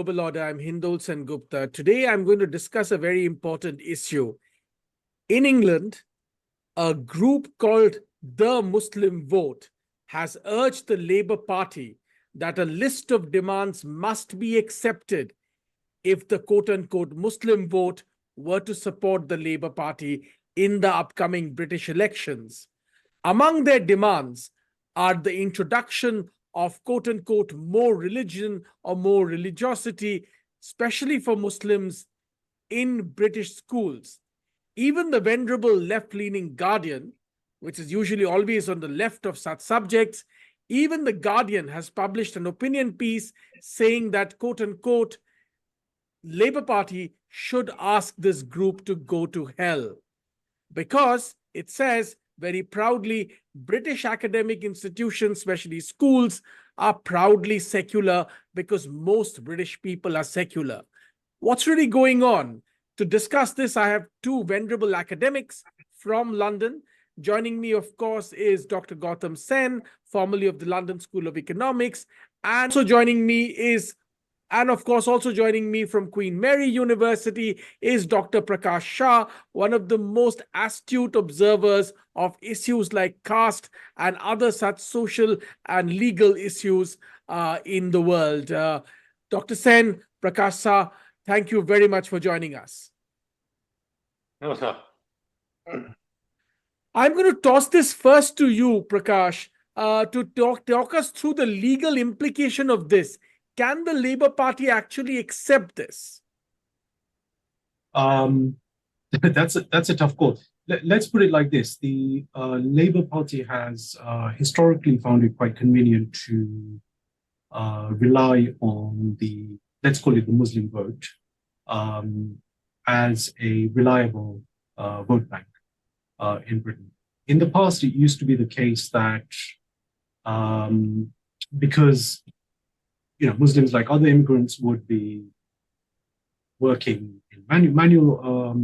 Global Order. I'm Hindol Sengupta. Today, I'm going to discuss a very important issue. In England, a group called the Muslim Vote has urged the Labour Party that a list of demands must be accepted if the quote-unquote Muslim vote were to support the Labour Party in the upcoming British elections. Among their demands are the introduction of quote-unquote more religion or more religiosity, especially for Muslims in British schools. Even the venerable left-leaning Guardian, which is usually always on the left of such subjects, even the Guardian has published an opinion piece saying that quote-unquote Labour Party should ask this group to go to hell. Because it says very proudly, British academic institutions, especially schools, are proudly secular because most British people are secular. What's really going on? To discuss this, I have two venerable academics from London. Joining me, of course, is Dr. Gautam Sen, formerly of the London School of Economics. And also joining me from Queen Mary University is Dr. Prakash Shah, one of the most astute observers of issues like caste and other such social and legal issues in the world. Dr. Sen, Prakash Shah, thank you very much for joining us. No, sir. I'm going to toss this first to you, Prakash, to talk us through the legal implication of this. Can the Labour Party actually accept this? That's a tough call. Let's put it like this. The Labour Party has historically found it quite convenient to rely on the, let's call it the Muslim vote, as a reliable vote bank in Britain. In the past, it used to be the case that because Muslims, like other immigrants, would be working in manual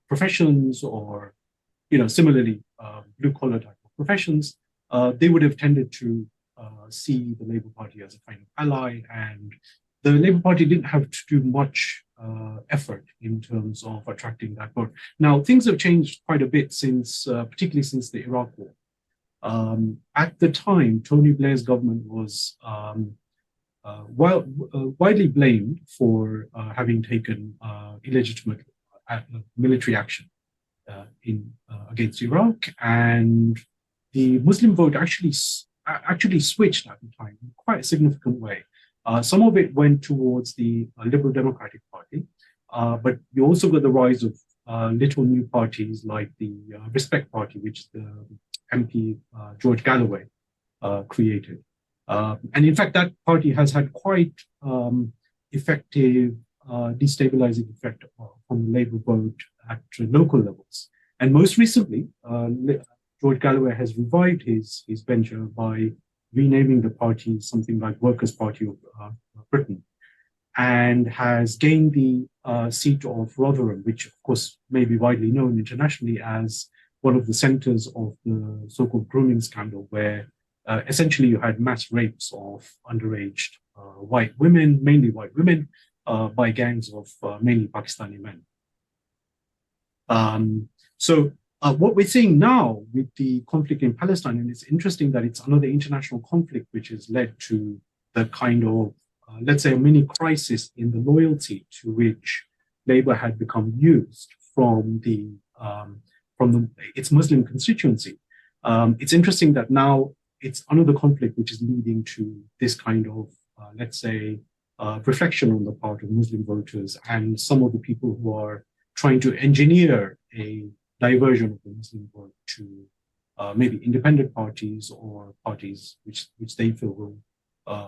professions or, similarly, blue-collar type of professions, they would have tended to see the Labour Party as a kind of ally, and the Labour Party didn't have to do much effort in terms of attracting that vote. Now, things have changed quite a bit particularly since the Iraq War. At the time, Tony Blair's government was widely blamed for having taken illegitimate military action against Iraq, and the Muslim vote actually switched at the time in quite a significant way. Some of it went towards the Liberal Democratic Party, but you also got the rise of little new parties like the Respect Party, which the MP George Galloway created. And in fact, that party has had quite effective destabilizing effect on the Labour vote at local levels. And most recently, George Galloway has revived his venture by renaming the party something like Workers' Party of Britain, and has gained the seat of Rotherham, which of course may be widely known internationally as one of the centers of the so-called grooming scandal, where essentially you had mass rapes of underage white women, mainly white women, by gangs of mainly Pakistani men. So what we're seeing now with the conflict in Palestine, and it's interesting that it's another international conflict which has led to the kind of, let's say, a mini crisis in the loyalty to which Labour had become used from its Muslim constituency. It's interesting that now it's another conflict which is leading to this kind of, let's say, reflection on the part of Muslim voters and some of the people who are trying to engineer a diversion of the Muslim vote to maybe independent parties or parties which they feel will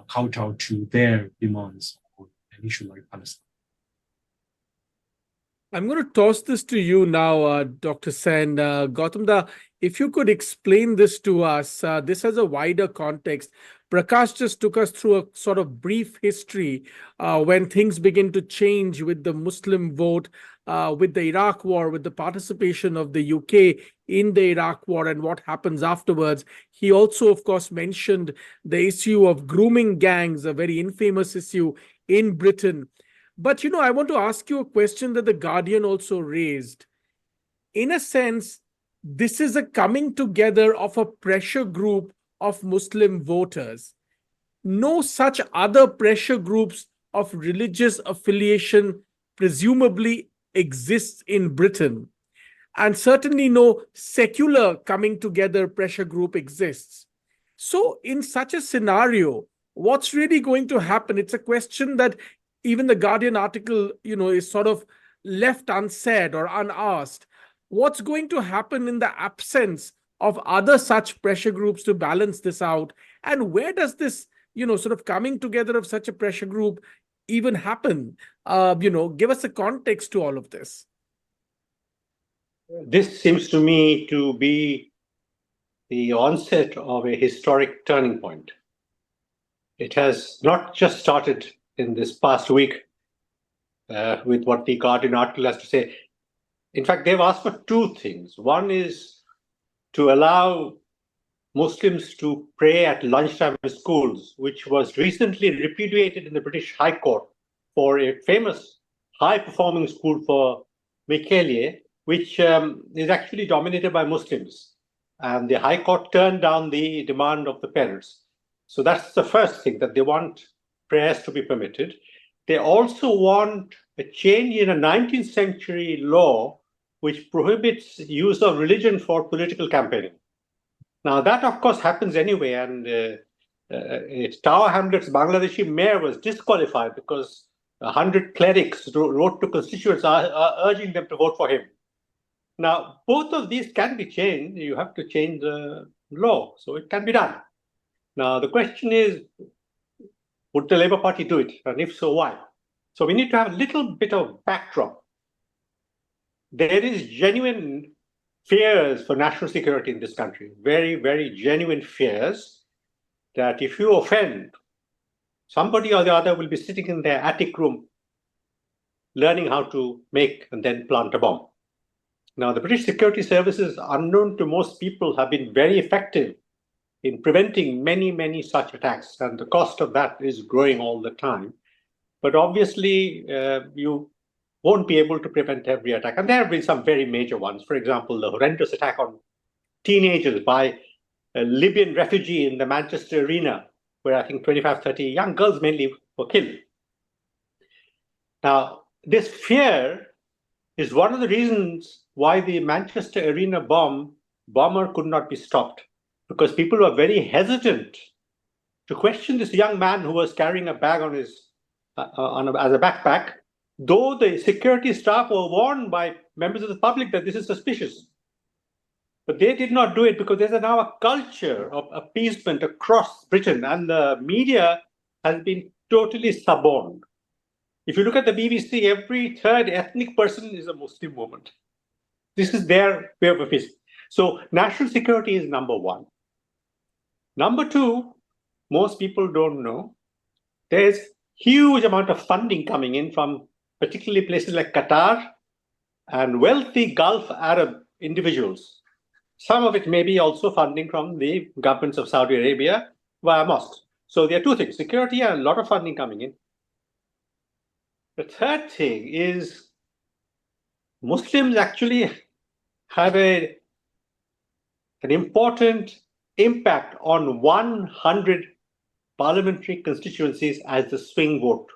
kowtow to their demands on an issue like Palestine. I'm going to toss this to you now, Dr. Sen. Gautam, if you could explain this to us, this has a wider context. Prakash just took us through a sort of brief history when things begin to change with the Muslim vote, with the Iraq war, with the participation of the UK in the Iraq war and what happens afterwards. He also, of course, mentioned the issue of grooming gangs, a very infamous issue in Britain. But, I want to ask you a question that The Guardian also raised. In a sense, this is a coming together of a pressure group of Muslim voters. No such other pressure groups of religious affiliation presumably exists in Britain. And certainly no secular coming together pressure group exists. So, in such a scenario, what's really going to happen? It's a question that even the Guardian article, is sort of left unsaid or unasked. What's going to happen in the absence of other such pressure groups to balance this out? And where does this, sort of coming together of such a pressure group even happen? Give us a context to all of this. This seems to me to be the onset of a historic turning point. It has not just started in this past week with what the Guardian article has to say. In fact, they've asked for two things. One is to allow Muslims to pray at lunchtime in schools, which was recently repudiated in the British High Court for a famous high-performing school for Michaelia, which is actually dominated by Muslims. And the High Court turned down the demand of the parents. So that's the first thing, that they want prayers to be permitted. They also want a change in a 19th century law which prohibits use of religion for political campaigning. Now, that, of course, happens anyway. And Tower Hamlet's Bangladeshi mayor was disqualified because 100 clerics wrote to constituents urging them to vote for him. Now, both of these can be changed. You have to change the law, so it can be done. Now, the question is, would the Labour Party do it? And if so, why? So we need to have a little bit of backdrop. There is genuine fears for national security in this country, very, very genuine fears that if you offend, somebody or the other will be sitting in their attic room learning how to make and then plant a bomb. Now, the British security services, unknown to most people, have been very effective in preventing many, many such attacks, and the cost of that is growing all the time. But obviously, you won't be able to prevent every attack. And there have been some very major ones. For example, the horrendous attack on teenagers by a Libyan refugee in the Manchester arena, where I think 25, 30 young girls mainly were killed. Now, this fear is one of the reasons why the Manchester arena bomber could not be stopped, because people were very hesitant to question this young man who was carrying a bag on his as a backpack, though the security staff were warned by members of the public that this is suspicious. But they did not do it because there's now a culture of appeasement across Britain, and the media has been totally suborned. If you look at the BBC, every third ethnic person is a Muslim woman. This is their way of appeasement. So national security is number one. Number two, most people don't know, there's huge amount of funding coming in from particularly places like Qatar and wealthy Gulf Arab individuals. Some of it may be also funding from the governments of Saudi Arabia via mosques. So there are two things, security and a lot of funding coming in. The third thing is Muslims actually have an important impact on 100 parliamentary constituencies as the swing vote.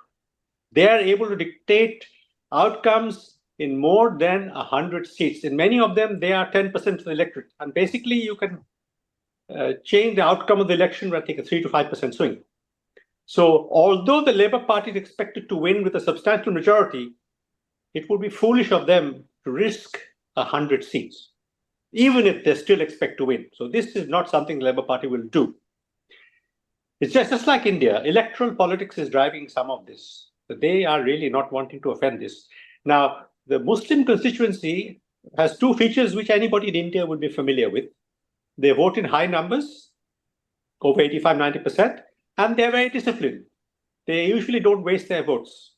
They are able to dictate outcomes in more than 100 seats. In many of them, they are 10% of the electorate. And basically, you can change the outcome of the election with, I think, a 3 to 5% swing. So although the Labour Party is expected to win with a substantial majority, it would be foolish of them to risk 100 seats, even if they still expect to win. So this is not something the Labour Party will do. It's just like India. Electoral politics is driving some of this. They are really not wanting to offend this. Now, the Muslim constituency has two features which anybody in India would be familiar with. They vote in high numbers, over 85, 90%, and they're very disciplined. They usually don't waste their votes.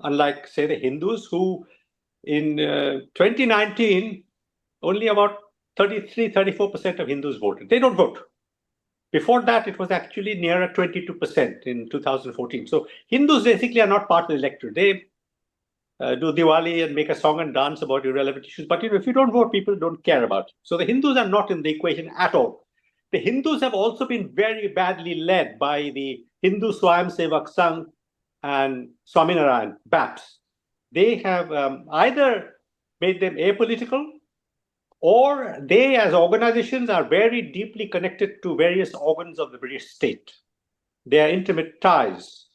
Unlike, say, the Hindus, who in 2019, only about 33, 34% of Hindus voted. They don't vote. Before that, it was actually nearer 22% in 2014. So Hindus basically are not part of the electorate. They do Diwali and make a song and dance about irrelevant issues. But if you don't vote, people don't care about it. So the Hindus are not in the equation at all. The Hindus have also been very badly led by the Hindu Swayam Sevak Sangh and Swaminarayan, BAPS. They have either made them apolitical, or they as organizations are very deeply connected to various organs of the British state. They are intimate ties,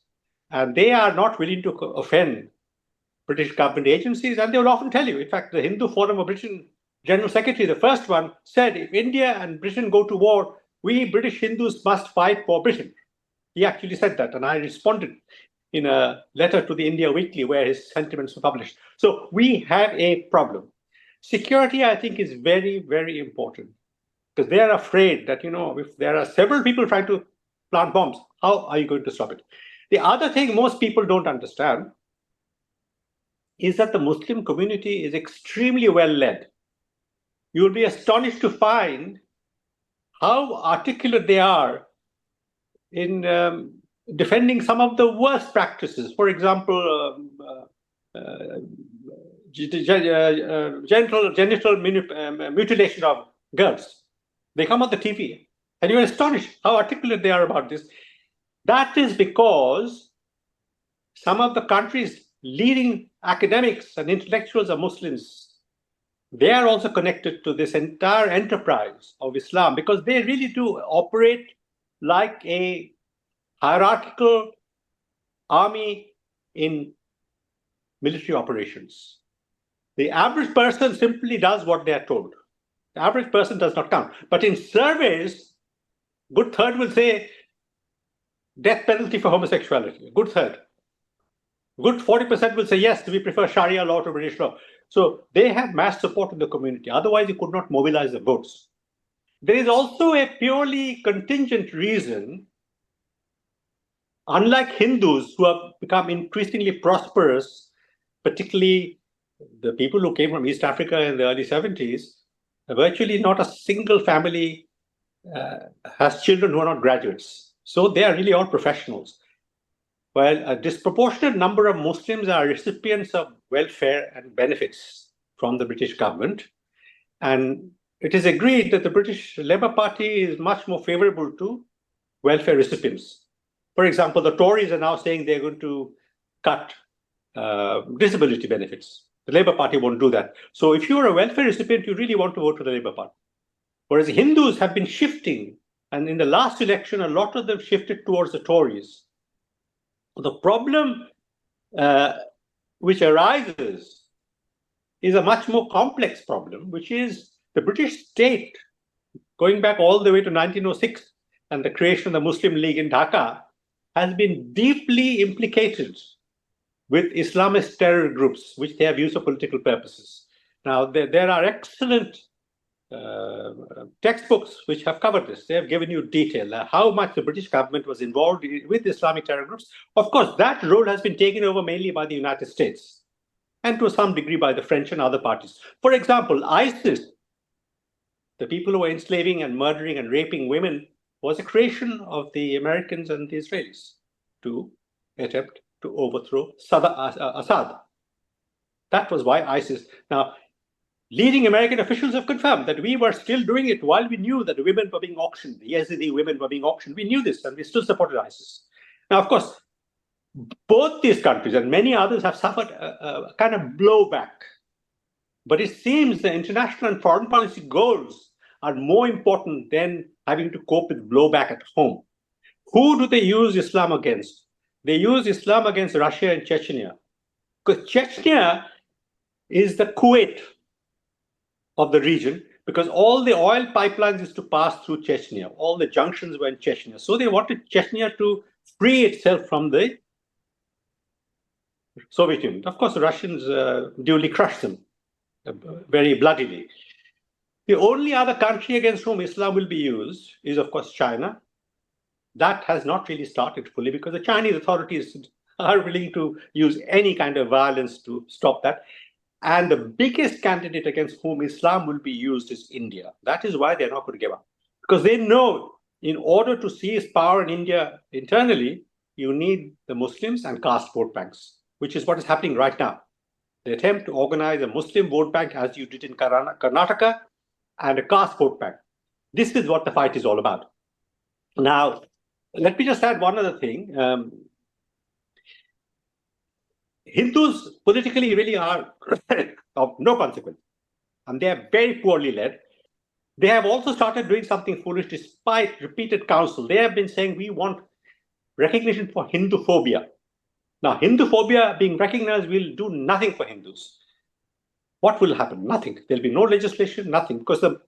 and they are not willing to offend British government agencies, and they will often tell you. In fact, the Hindu Forum of Britain General Secretary, the first one, said, if India and Britain go to war, we British Hindus must fight for Britain. He actually said that, and I responded in a letter to the India Weekly where his sentiments were published. So we have a problem. Security, I think, is very, very important, because they are afraid that, if there are several people trying to plant bombs, how are you going to stop it? The other thing most people don't understand is that the Muslim community is extremely well led. You'll be astonished to find how articulate they are in defending some of the worst practices. For example, genital mutilation of girls. They come on the TV, and you're astonished how articulate they are about this. That is because some of the country's leading academics and intellectuals are Muslims. They are also connected to this entire enterprise of Islam, because they really do operate like a hierarchical army in military operations. The average person simply does what they are told. The average person does not count. But in surveys, good third will say death penalty for homosexuality. Good third. Good 40% will say yes, we prefer Sharia law to British law. So they have mass support in the community. Otherwise, you could not mobilize the votes. There is also a purely contingent reason. Unlike Hindus who have become increasingly prosperous, particularly the people who came from East Africa in the early 70s, virtually not a single family has children who are not graduates. So they are really all professionals. While a disproportionate number of Muslims are recipients of welfare and benefits from the British government. And it is agreed that the British Labour Party is much more favorable to welfare recipients. For example, the Tories are now saying they're going to cut disability benefits. The Labour Party won't do that. So if you're a welfare recipient, you really want to vote for the Labour Party. Whereas Hindus have been shifting, and in the last election, a lot of them shifted towards the Tories. The problem which arises is a much more complex problem, which is the British state, going back all the way to 1906 and the creation of the Muslim League in Dhaka, has been deeply implicated with Islamist terror groups, which they have used for political purposes. Now, there are excellent textbooks which have covered this. They have given you detail how much the British government was involved with Islamic terror groups. Of course, that role has been taken over mainly by the United States and to some degree by the French and other parties. For example, ISIS, the people who were enslaving and murdering and raping women, was a creation of the Americans and the Israelis to attempt to overthrow Assad. That was why ISIS. Now, leading American officials have confirmed that we were still doing it while we knew that the women were being auctioned, the Yazidi women were being auctioned. We knew this, and we still supported ISIS. Now, of course, both these countries and many others have suffered a kind of blowback. But it seems the international and foreign policy goals are more important than having to cope with blowback at home. Who do they use Islam against? They use Islam against Russia and Chechnya. Because Chechnya is the Kuwait of the region, because all the oil pipelines used to pass through Chechnya. All the junctions were in Chechnya. So they wanted Chechnya to free itself from the Soviet Union. Of course, the Russians duly crushed them very bloodily. The only other country against whom Islam will be used is, of course, China. That has not really started fully because the Chinese authorities are willing to use any kind of violence to stop that. And the biggest candidate against whom Islam will be used is India. That is why they're not going to give up. Because they know in order to seize power in India internally, you need the Muslims and caste vote banks, which is what is happening right now. The attempt to organize a Muslim vote bank, as you did in Karnataka, and a caste vote bank. This is what the fight is all about. Now, let me just add one other thing. Hindus politically really are of no consequence, and they are very poorly led. They have also started doing something foolish despite repeated counsel. They have been saying, we want recognition for Hinduphobia. Now, Hinduphobia being recognized will do nothing for Hindus. What will happen? Nothing. There'll be no legislation, nothing, because the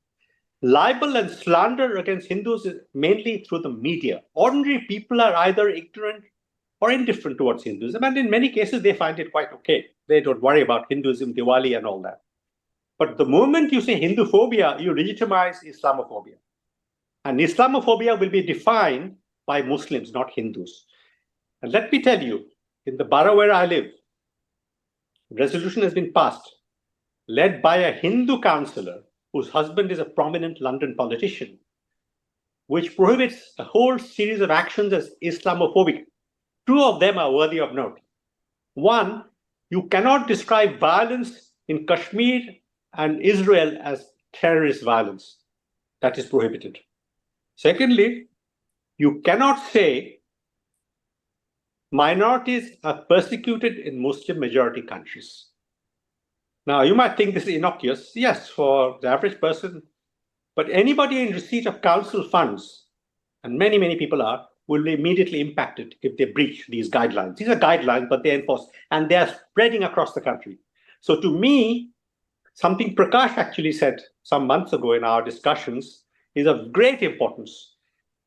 libel and slander against Hindus is mainly through the media. Ordinary people are either ignorant or indifferent towards Hinduism, and in many cases, they find it quite okay. They don't worry about Hinduism, Diwali, and all that. But the moment you say Hinduphobia, you legitimize Islamophobia. And Islamophobia will be defined by Muslims, not Hindus. And let me tell you, in the borough where I live, resolution has been passed, led by a Hindu councillor whose husband is a prominent London politician, which prohibits a whole series of actions as Islamophobic. Two of them are worthy of note. One, you cannot describe violence in Kashmir and Israel as terrorist violence. That is prohibited. Secondly, you cannot say minorities are persecuted in Muslim majority countries. Now, you might think this is innocuous. Yes, for the average person, but anybody in receipt of council funds, and many, many people are, will be immediately impacted if they breach these guidelines. These are guidelines, but they're enforced, and they are spreading across the country. So to me, something Prakash actually said some months ago in our discussions is of great importance.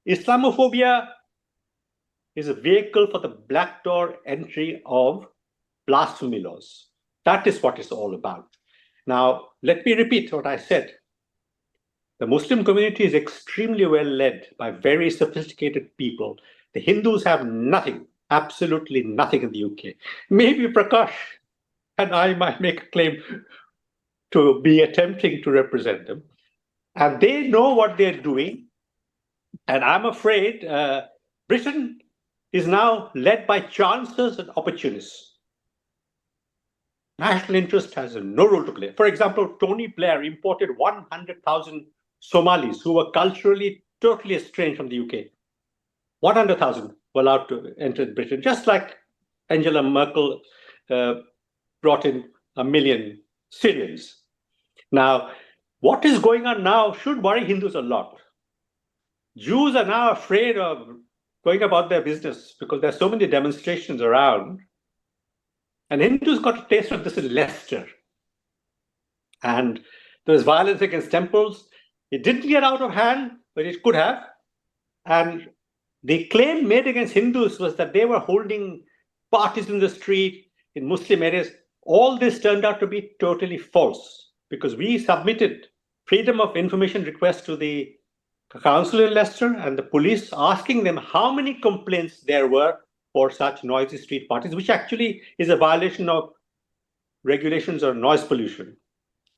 Islamophobia is a vehicle for the black door entry of blasphemy laws. That is what it's all about. Now, let me repeat what I said. The Muslim community is extremely well led by very sophisticated people. The Hindus have nothing, absolutely nothing in the UK. Maybe Prakash and I might make a claim to be attempting to represent them. And they know what they're doing. And I'm afraid Britain is now led by chancers and opportunists. National interest has no role to play. For example, Tony Blair imported 100,000 Somalis who were culturally totally estranged from the UK. 100,000 were allowed to enter Britain, just like Angela Merkel brought in 1 million Syrians. Now, what is going on now should worry Hindus a lot. Jews are now afraid of going about their business because there are so many demonstrations around. And Hindus got a taste of this in Leicester. And there was violence against temples. It didn't get out of hand, but it could have. And the claim made against Hindus was that they were holding parties in the street in Muslim areas. All this turned out to be totally false because we submitted freedom of information requests to the council in Leicester and the police asking them how many complaints there were for such noisy street parties, which actually is a violation of regulations on noise pollution.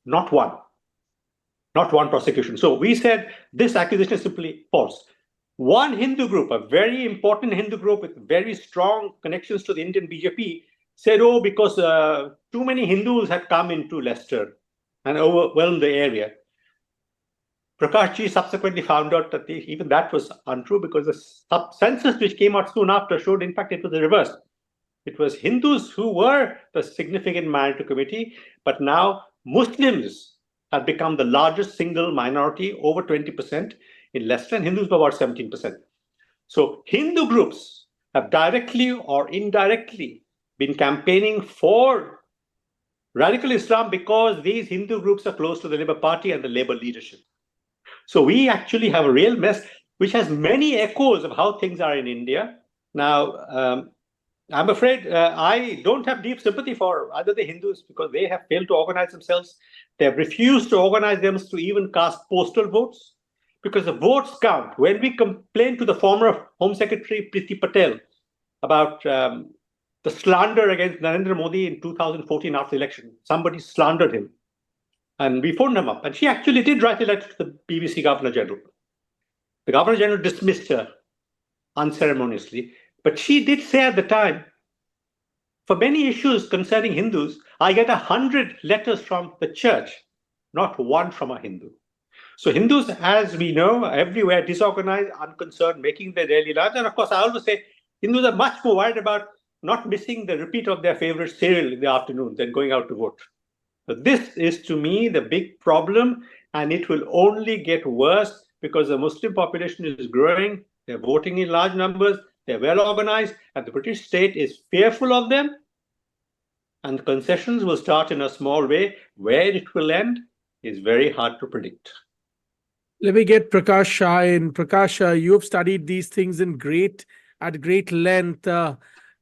Not one prosecution. So we said this accusation is simply false. One Hindu group, a very important Hindu group with very strong connections to the Indian BJP, said, oh, because too many Hindus had come into Leicester and overwhelmed the area. Prakash Ji subsequently found out that even that was untrue because the census which came out soon after showed, in fact, it was the reverse. It was Hindus who were the significant minority committee, but now Muslims have become the largest single minority, over 20% in Leicester, and Hindus were about 17%. So Hindu groups have directly or indirectly been campaigning for radical Islam because these Hindu groups are close to the Labour Party and the Labour leadership. So we actually have a real mess, which has many echoes of how things are in India. Now, I'm afraid I don't have deep sympathy for either the Hindus because they have failed to organize themselves. They have refused to organize themselves to even cast postal votes because the votes count. When we complained to the former Home Secretary Priti Patel about the slander against Narendra Modi in 2014 after the election, somebody slandered him. And we phoned him up. And she actually did write a letter to the BBC Governor General. The Governor General dismissed her unceremoniously, but she did say at the time, for many issues concerning Hindus, I get 100 letters from the church, not one from a Hindu. So Hindus, as we know, are everywhere disorganized, unconcerned, making their daily lives. And of course, I always say Hindus are much more worried about not missing the repeat of their favorite cereal in the afternoon than going out to vote. So this is, to me, the big problem, and it will only get worse because the Muslim population is growing. They're voting in large numbers. They're well organized, and the British state is fearful of them. And concessions will start in a small way. Where it will end is very hard to predict. Let me get Prakash Shah in. Prakash Shah, you have studied these things at great length.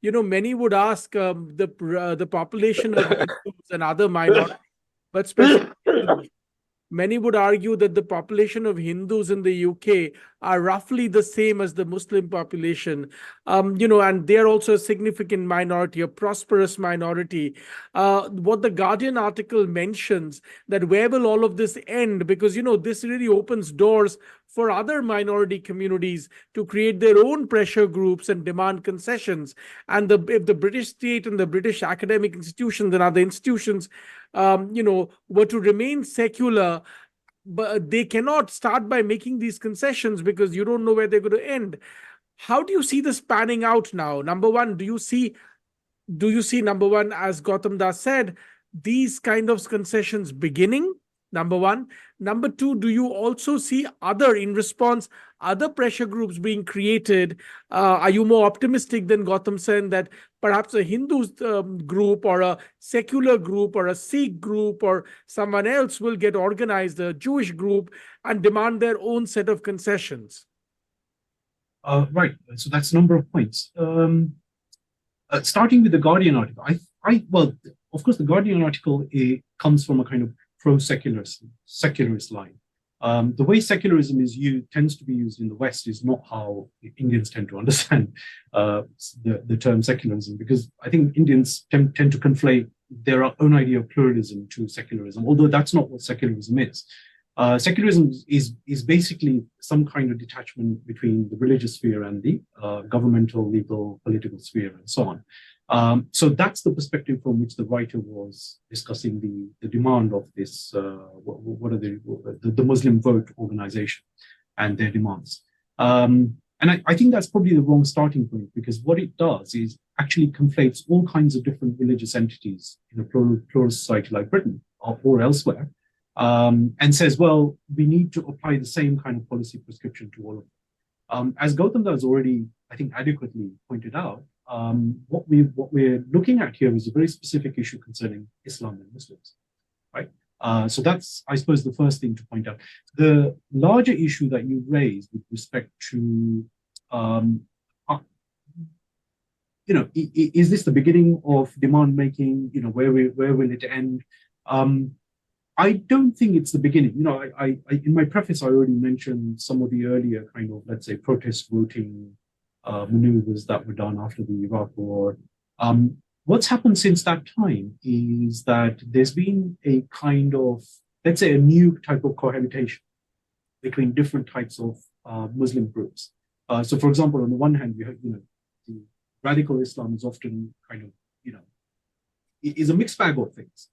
Many would ask the population of Hindus and other minorities, but especially many would argue that the population of Hindus in the UK are roughly the same as the Muslim population, and they're also a significant minority, a prosperous minority. What the Guardian article mentions, that where will all of this end? Because, this really opens doors for other minority communities to create their own pressure groups and demand concessions. And if the British state and the British academic institutions and other institutions, were to remain secular, but they cannot start by making these concessions because you don't know where they're going to end. How do you see this panning out now? Number one, do you see, number one, as Gautam Das said, these kind of concessions beginning? Number one. Number two, do you also see other pressure groups being created? Are you more optimistic than Gautam Sen that perhaps a Hindu group or a secular group or a Sikh group or someone else will get organized, a Jewish group, and demand their own set of concessions? Right. So that's a number of points. Starting with the Guardian article, well, of course, the Guardian article comes from a kind of pro-secularist line. The way secularism tends to be used in the West is not how Indians tend to understand the term secularism, because I think Indians tend to conflate their own idea of pluralism to secularism, although that's not what secularism is. Secularism is basically some kind of detachment between the religious sphere and the governmental, legal, political sphere, and so on. So that's the perspective from which the writer was discussing the demand of this, what are the Muslim Vote organization and their demands. And I think that's probably the wrong starting point, because what it does is actually conflates all kinds of different religious entities in a plural society like Britain or elsewhere, and says, well, we need to apply the same kind of policy prescription to all of them. As Gautam has already, I think, adequately pointed out, what we're looking at here is a very specific issue concerning Islam and Muslims, right? So that's, I suppose, the first thing to point out. The larger issue that you raised with respect to, is this the beginning of demand making? Where will it end? I don't think it's the beginning. I in my preface, I already mentioned some of the earlier kind of, let's say, protest voting maneuvers that were done after the Iraq War. What's happened since that time is that there's been a kind of, let's say, a new type of cohabitation between different types of Muslim groups. So, for example, on the one hand, you have, the radical Islam is often kind of, is a mixed bag of things.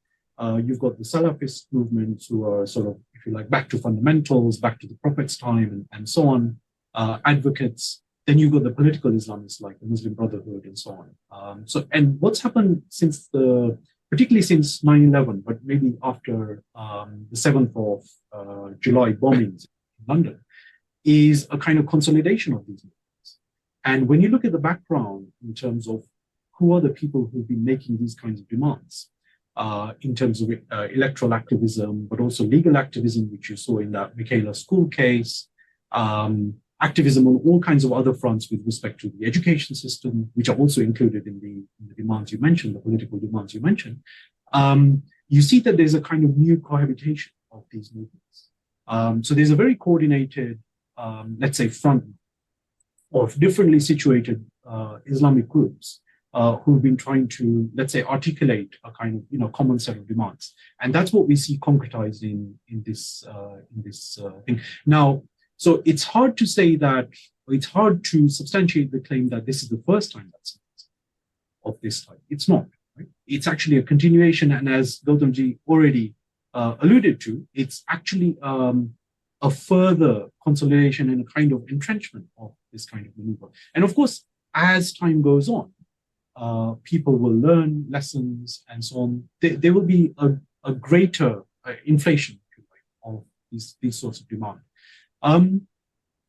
You've got the Salafist movements who are sort of, if you like, back to fundamentals, back to the Prophet's time, and so on, advocates. Then you've got the political Islamists like the Muslim Brotherhood and so on. And what's happened particularly since 9/11, but maybe after the 7th of July bombings in London, is a kind of consolidation of these movements. And when you look at the background in terms of who are the people who've been making these kinds of demands, in terms of electoral activism, but also legal activism, which you saw in that Michaela School case, activism on all kinds of other fronts with respect to the education system, which are also included in the demands you mentioned, the political demands you mentioned, you see that there's a kind of new cohabitation of these movements. So there's a very coordinated, let's say, front of differently situated Islamic groups who've been trying to, let's say, articulate a kind of, common set of demands. And that's what we see concretized in this thing. Now, So it's hard to say that, it's hard to substantiate the claim that this is the first time that's of this type. It's not. Right? It's actually a continuation, and as Gautamji already alluded to, it's actually a further consolidation and a kind of entrenchment of this kind of maneuver. And of course, as time goes on, people will learn lessons and so on. There will be a greater inflation of these sorts of demand.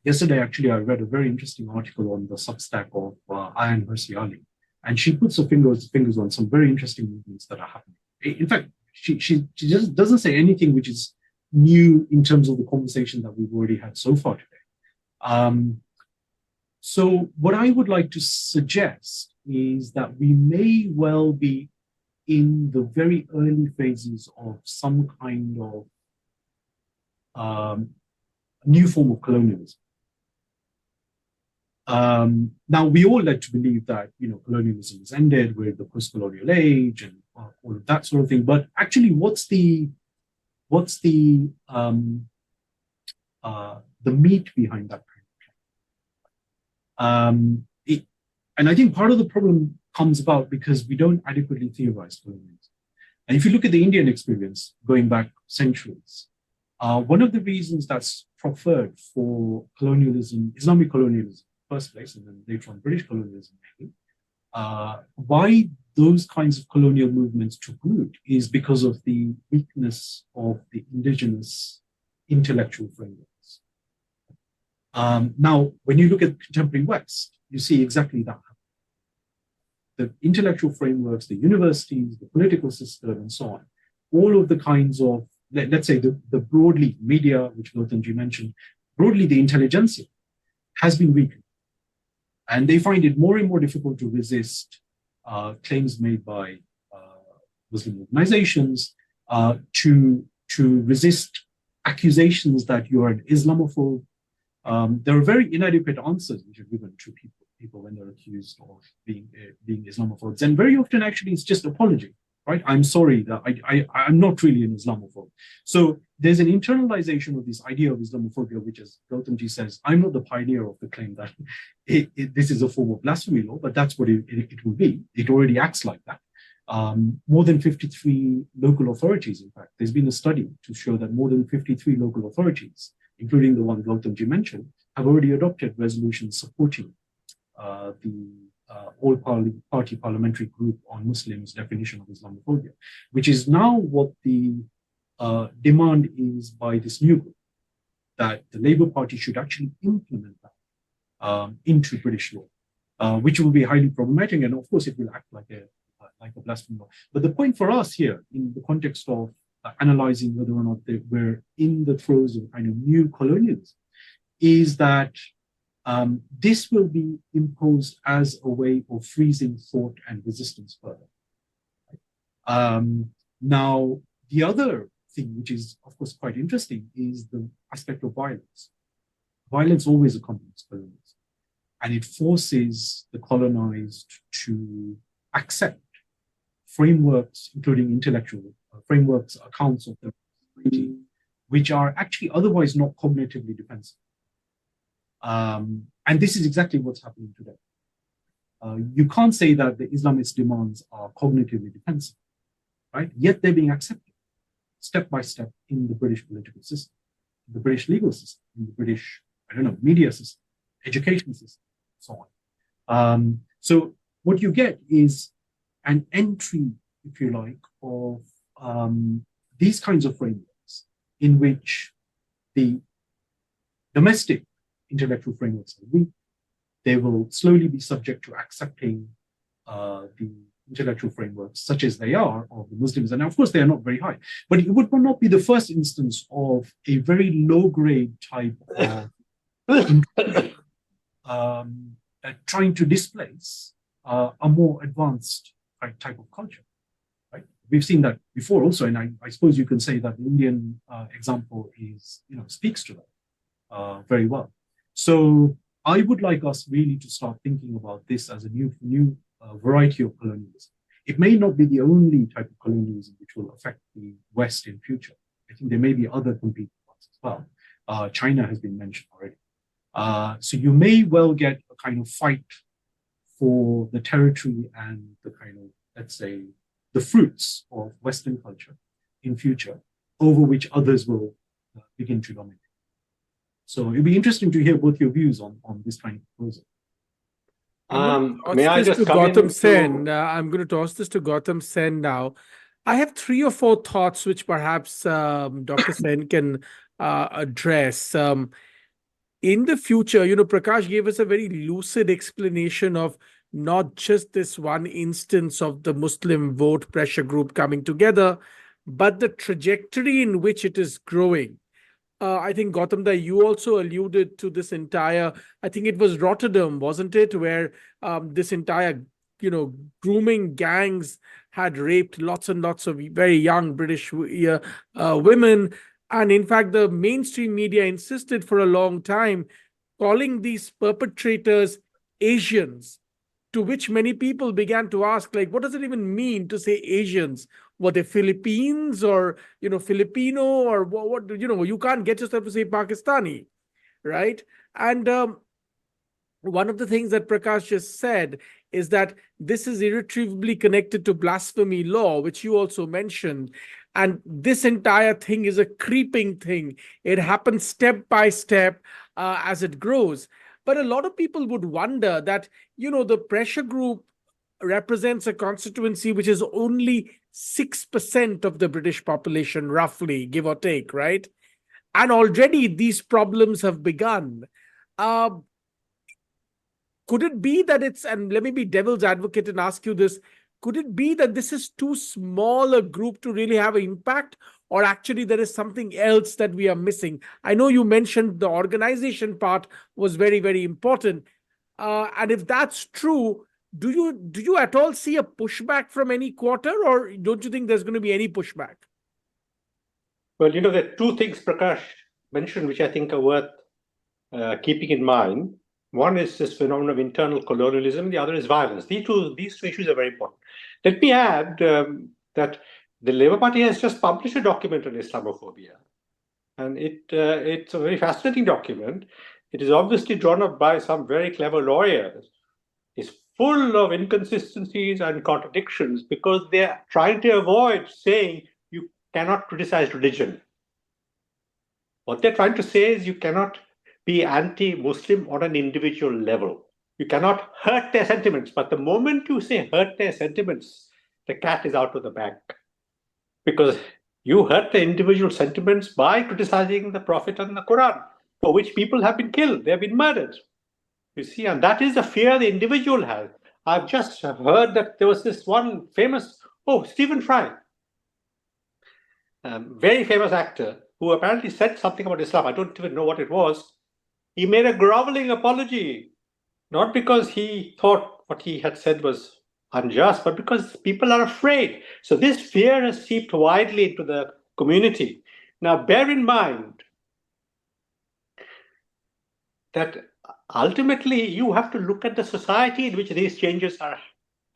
Yesterday, actually, I read a very interesting article on the Substack of Ayan Hirsi Ali, and she puts her fingers on some very interesting movements that are happening. In fact, she just doesn't say anything which is new in terms of the conversation that we've already had so far today. So what I would like to suggest is that we may well be in the very early phases of some kind of new form of colonialism. Now, we all like to believe that, colonialism has ended with the post-colonial age and all of that sort of thing. But actually, what's the meat behind that kind of claim? And I think part of the problem comes about because we don't adequately theorize colonialism. And if you look at the Indian experience going back centuries, one of the reasons that's preferred for colonialism, Islamic colonialism, first place, and then later on British colonialism, maybe, why those kinds of colonial movements took root is because of the weakness of the indigenous intellectual frameworks. Now, when you look at contemporary West, you see exactly that. The intellectual frameworks, the universities, the political system, and so on, all of the kinds of, let's say, the broadly media, which Gautamji mentioned, broadly the intelligentsia, has been weakened. And they find it more and more difficult to resist claims made by Muslim organizations, to resist accusations that you are an Islamophobe. There are very inadequate answers which are given to people when they're accused of being Islamophobes. And very often, actually, it's just apology, right? I'm sorry that I'm not really an Islamophobe. So there's an internalization of this idea of Islamophobia, which, as Gautamji says, I'm not the pioneer of the claim that this is a form of blasphemy law, but that's what it will be. It already acts like that. More than 53 local authorities, in fact, there's been a study to show that more than 53 local authorities, including the one Gautamji mentioned, have already adopted resolutions supporting the all-party parliamentary group on Muslims' definition of Islamophobia, which is now what the demand is by this new group, that the Labour Party should actually implement that into British law, which will be highly problematic, and of course it will act like a blasphemy law. But the point for us here, in the context of analyzing whether or not we're in the throes of kind of new colonialism, is that this will be imposed as a way of freezing thought and resistance further. Now, the other thing, which is, of course, quite interesting, is the aspect of violence. Violence always accompanies colonialism, and it forces the colonized to accept frameworks, including intellectual frameworks, accounts of their society, which are actually otherwise not cognitively defensive. And this is exactly what's happening today. You can't say that the Islamist demands are cognitively defensive, right? Yet they're being accepted step by step in the British political system, in the British legal system, in the British, media system, education system, so on. So what you get is an entry, if you like, of these kinds of frameworks in which the domestic intellectual frameworks are weak. They will slowly be subject to accepting the intellectual frameworks, such as they are, of the Muslims. And of course, they are not very high. But it would not be the first instance of a very low-grade type of trying to displace a more advanced type of culture. Right? We've seen that before also, and I suppose you can say that the Indian example is, speaks to that very well. So I would like us really to start thinking about this as a new variety of colonialism. It may not be the only type of colonialism which will affect the West in future. I think there may be other competing ones as well. China has been mentioned already. So you may well get a kind of fight for the territory and the kind of, let's say, the fruits of Western culture in future, over which others will begin to dominate. So it'd be interesting to hear both your views on this kind of proposal. May I just come Gautam in Sen. to... I'm going to toss this to Gautam Sen now. I have 3 or 4 thoughts which perhaps Dr. Sen can address. In the future, Prakash gave us a very lucid explanation of not just this one instance of the Muslim vote pressure group coming together, but the trajectory in which it is growing. I think, Gautam, that you also alluded to this entire, I think it was Rotterdam, wasn't it, where this entire, grooming gangs had raped lots and lots of very young British women. And in fact, the mainstream media insisted for a long time, calling these perpetrators Asians, to which many people began to ask, like, what does it even mean to say Asians? Were they Philippines or, Filipino, or what, you can't get yourself to say Pakistani, right? And one of the things that Prakash just said is that this is irretrievably connected to blasphemy law, which you also mentioned. And this entire thing is a creeping thing. It happens step by step as it grows. But a lot of people would wonder that, the pressure group represents a constituency which is only 6% of the British population, roughly, give or take, right? And already these problems have begun. Could it be that and let me be devil's advocate and ask you this, could it be that this is too small a group to really have an impact, or actually there is something else that we are missing? I know you mentioned the organization part was very, very important. And if that's true, do you at all see a pushback from any quarter, or don't you think there's going to be any pushback? Well, there are 2 things Prakash mentioned which I think are worth keeping in mind. One is this phenomenon of internal colonialism. The other is violence. These two issues are very important. Let me add that the Labour Party has just published a document on Islamophobia. And it's a very fascinating document. It is obviously drawn up by some very clever lawyers. It's full of inconsistencies and contradictions because they're trying to avoid saying you cannot criticize religion. What they're trying to say is you cannot be anti-Muslim on an individual level. You cannot hurt their sentiments. But the moment you say hurt their sentiments, the cat is out of the bag. Because you hurt the individual sentiments by criticizing the Prophet and the Quran, for which people have been killed, they have been murdered. You see, and that is the fear the individual has. I've just heard that there was this one famous, Stephen Fry, very famous actor, who apparently said something about Islam. I don't even know what it was. He made a groveling apology, not because he thought what he had said was unjust, but because people are afraid. So this fear has seeped widely into the community. Now, bear in mind that ultimately you have to look at the society in which these changes are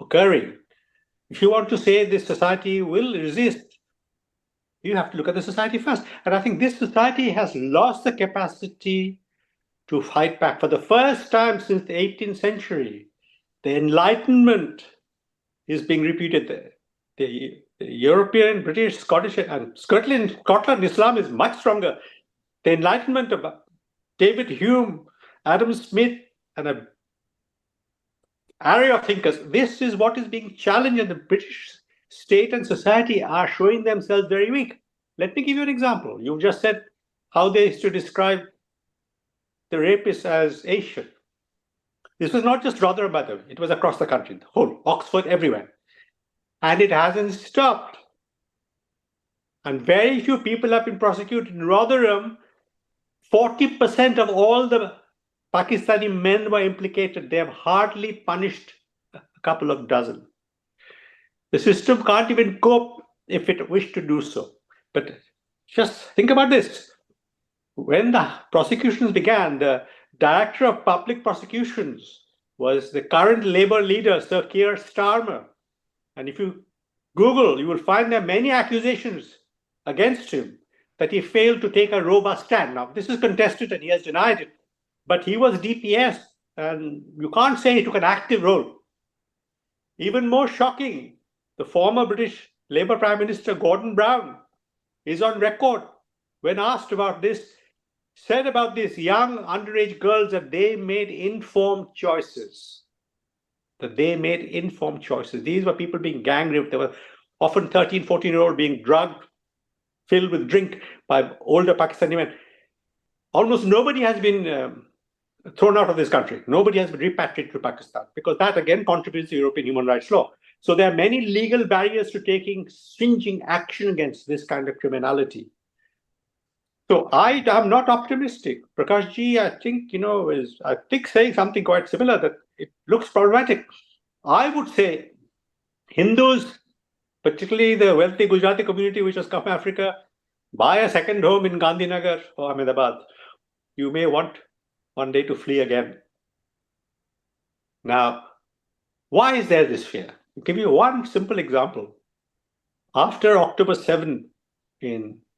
occurring. If you want to say this society will resist, you have to look at the society first. And I think this society has lost the capacity to fight back. For the first time since the 18th century, the Enlightenment is being repeated there. The European, British, Scottish, and Scotland Islam is much stronger. The Enlightenment of David Hume, Adam Smith, and an array of thinkers, this is what is being challenged, and the British state and society are showing themselves very weak. Let me give you an example. You just said how they used to describe the rapists as Asian. This was not just Rotherham, by the way. It was across the country, the whole, Oxford, everywhere. And it hasn't stopped. And very few people have been prosecuted. In Rotherham, 40% of all the Pakistani men were implicated. They have hardly punished a couple of dozen. The system can't even cope if it wished to do so. But just think about this. When the prosecutions began, the director of public prosecutions was the current Labour leader, Sir Keir Starmer. And if you Google, you will find there many accusations against him. that he failed to take a robust stand. Now, this is contested and he has denied it, but he was DPS, and you can't say he took an active role. Even more shocking, the former British Labour Prime Minister Gordon Brown is on record when asked about this, said about these young underage girls that they made informed choices. These were people being gang raped. They were often 13, 14-year-old being drugged, filled with drink by older Pakistani men. Almost nobody has been thrown out of this country. Nobody has been repatriated to Pakistan, because that again contributes to European human rights law. So there are many legal barriers to taking stringent action against this kind of criminality. So I am not optimistic. Prakash ji, I think, is saying something quite similar, that it looks problematic. I would say Hindus, particularly the wealthy Gujarati community which has come from Africa, buy a second home in Gandhinagar or Ahmedabad. You may want one day to flee again. Now, why is there this fear? I'll give you one simple example. After October 7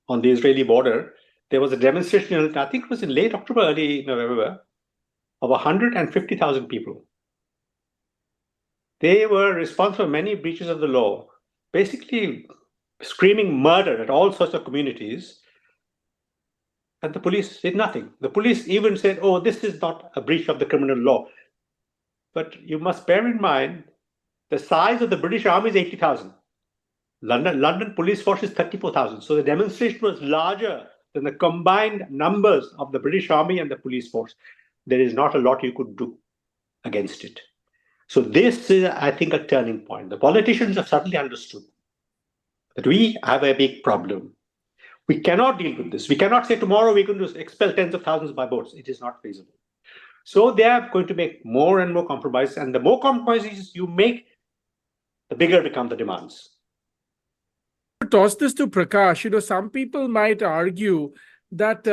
on the Israeli border, there was a demonstration, I think it was in late October, early November, of 150,000 people. They were responsible for many breaches of the law, basically screaming murder at all sorts of communities, and the police did nothing. The police even said, oh, this is not a breach of the criminal law. But you must bear in mind, the size of the British Army is 80,000. London police force is 34,000. So the demonstration was larger than the combined numbers of the British Army and the police force. There is not a lot you could do against it. So this is, I think, a turning point. The politicians have suddenly understood that we have a big problem. We cannot deal with this. We cannot say tomorrow we're going to expel tens of thousands by boats. It is not feasible. So they are going to make more and more compromises. And the more compromises you make, the bigger become the demands. Toss this to Prakash. Some people might argue that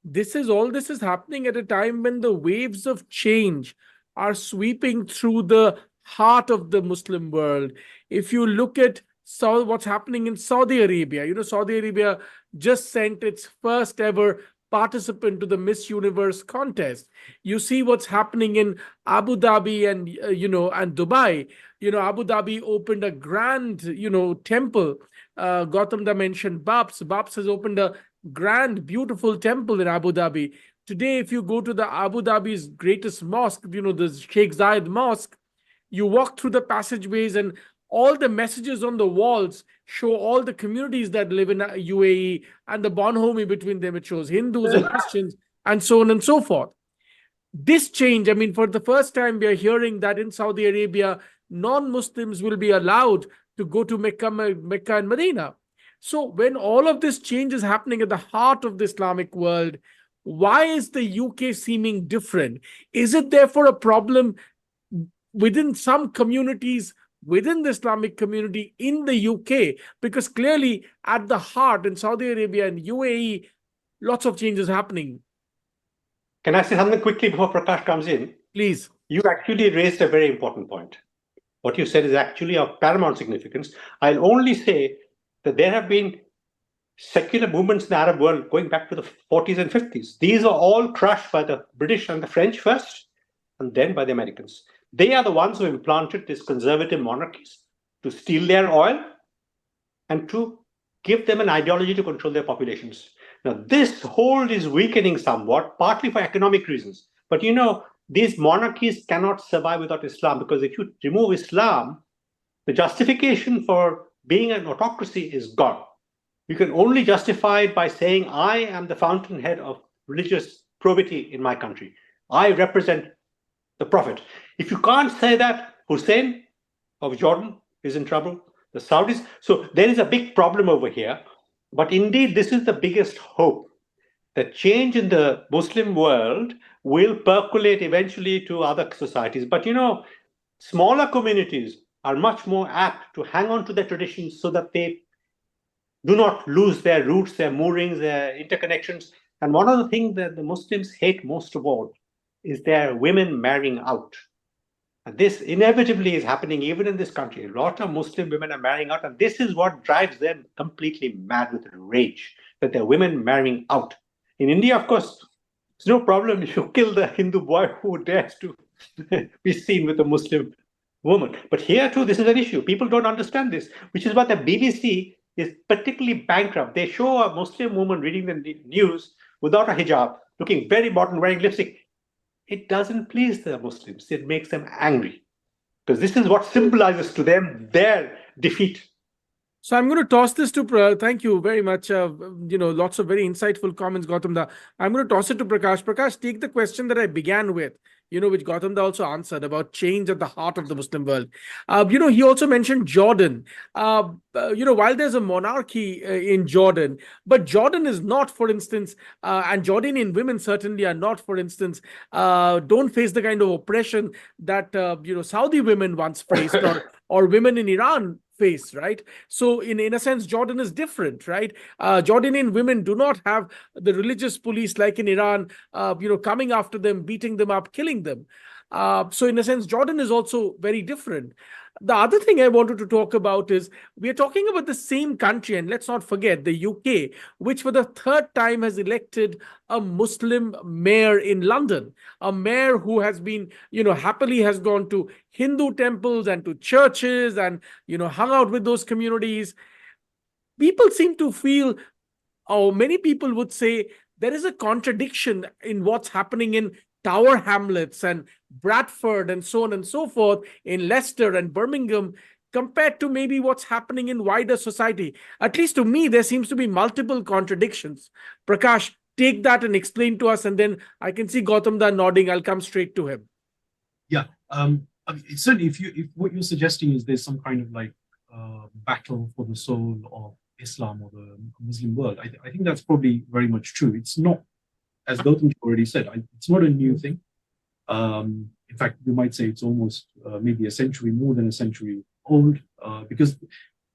this is happening at a time when the waves of change are sweeping through the heart of the Muslim world. If you look at what's happening in Saudi Arabia, Saudi Arabia just sent its first ever participant to the Miss Universe contest. You see what's happening in Abu Dhabi and and Dubai. Abu Dhabi opened a grand temple. Gautam mentioned Babs. Babs has opened a grand, beautiful temple in Abu Dhabi. Today, if you go to the Abu Dhabi's greatest mosque, the Sheikh Zayed Mosque, you walk through the passageways and all the messages on the walls show all the communities that live in UAE and the bonhomie between them. It shows Hindus and Christians and so on and so forth. This change, for the first time, we are hearing that in Saudi Arabia, non-Muslims will be allowed to go to Mecca and Medina. So when all of this change is happening at the heart of the Islamic world, why is the UK seeming different? Is it therefore a problem within some communities, within the Islamic community in the UK? Because clearly at the heart in Saudi Arabia and UAE, lots of changes happening. Can I say something quickly before Prakash comes in? Please. You actually raised a very important point. What you said is actually of paramount significance. I'll only say that there have been secular movements in the Arab world going back to the 40s and 50s. These are all crushed by the British and the French first, and then by the Americans. They are the ones who implanted these conservative monarchies to steal their oil and to give them an ideology to control their populations. Now, this hold is weakening somewhat, partly for economic reasons. But these monarchies cannot survive without Islam, because if you remove Islam, the justification for being an autocracy is gone. You can only justify it by saying, I am the fountainhead of religious probity in my country. I represent the Prophet. If you can't say that, Hussein of Jordan is in trouble, the Saudis. So there is a big problem over here. But indeed, this is the biggest hope, that change in the Muslim world will percolate eventually to other societies. But smaller communities are much more apt to hang on to their traditions so that they do not lose their roots, their moorings, their interconnections. And one of the things that the Muslims hate most of all is their women marrying out. And this inevitably is happening even in this country. A lot of Muslim women are marrying out, and this is what drives them completely mad with rage, that they're women marrying out. In India, of course, it's no problem if you kill the Hindu boy who dares to be seen with a Muslim woman. But here too, this is an issue. People don't understand this, which is why the BBC is particularly bankrupt. They show a Muslim woman reading the news without a hijab, looking very modern, wearing lipstick. It doesn't please the Muslims. It makes them angry because this is what symbolizes to them their defeat. So I'm going to toss this to, thank you very much. Lots of very insightful comments, Gautam Da. I'm going to toss it to Prakash. Prakash, take the question that I began with, which Gautam Da also answered about change at the heart of the Muslim world. He also mentioned Jordan. While there's a monarchy in Jordan, but Jordan is not, for instance, and Jordanian women certainly are not, for instance, don't face the kind of oppression that, Saudi women once faced or women in Iran face, right? So in a sense, Jordan is different, right? Jordanian women do not have the religious police like in Iran, coming after them, beating them up, killing them. So in a sense, Jordan is also very different. The other thing I wanted to talk about is we are talking about the same country, and let's not forget the UK, which for the third time has elected a Muslim mayor in London, a mayor who has been, happily has gone to Hindu temples and to churches and, hung out with those communities. People seem to feel, or many people would say, there is a contradiction in what's happening in Tower Hamlets and Bradford and so on and so forth, in Leicester and Birmingham, compared to maybe what's happening in wider society. At least to me, there seems to be multiple contradictions. Prakash, take that and explain to us, and then I can see Gautam Da nodding. I'll come straight to him. Yeah, certainly, if what you're suggesting is there's some kind of like battle for the soul of Islam or the Muslim world, I think that's probably very much true. It's not, as Gautam already said, it's not a new thing. In fact, you might say it's almost maybe a century, more than a century old, because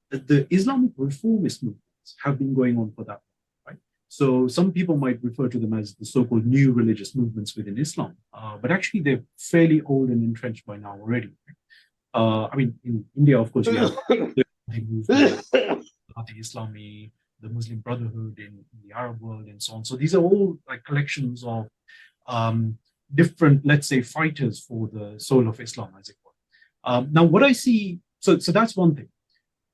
the Islamic reformist movements have been going on for that long, right? So some people might refer to them as the so-called new religious movements within Islam, but actually they're fairly old and entrenched by now already. In India, of course, you have the Islami, the Muslim Brotherhood in the Arab world, and so on. So these are all like collections of different, let's say, fighters for the soul of Islam, as it were. Now, what I see, so that's one thing.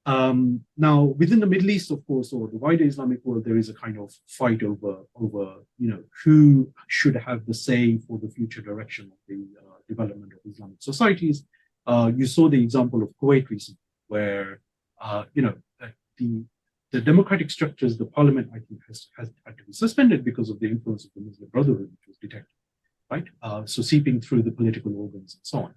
Now, within the Middle East, of course, or the wider Islamic world, there is a kind of fight over who should have the say for the future direction of the development of Islamic societies. You saw the example of Kuwait recently, where the democratic structures, the parliament, I think, has had to be suspended because of the influence of the Muslim Brotherhood, which was detected, right? So seeping through the political organs and so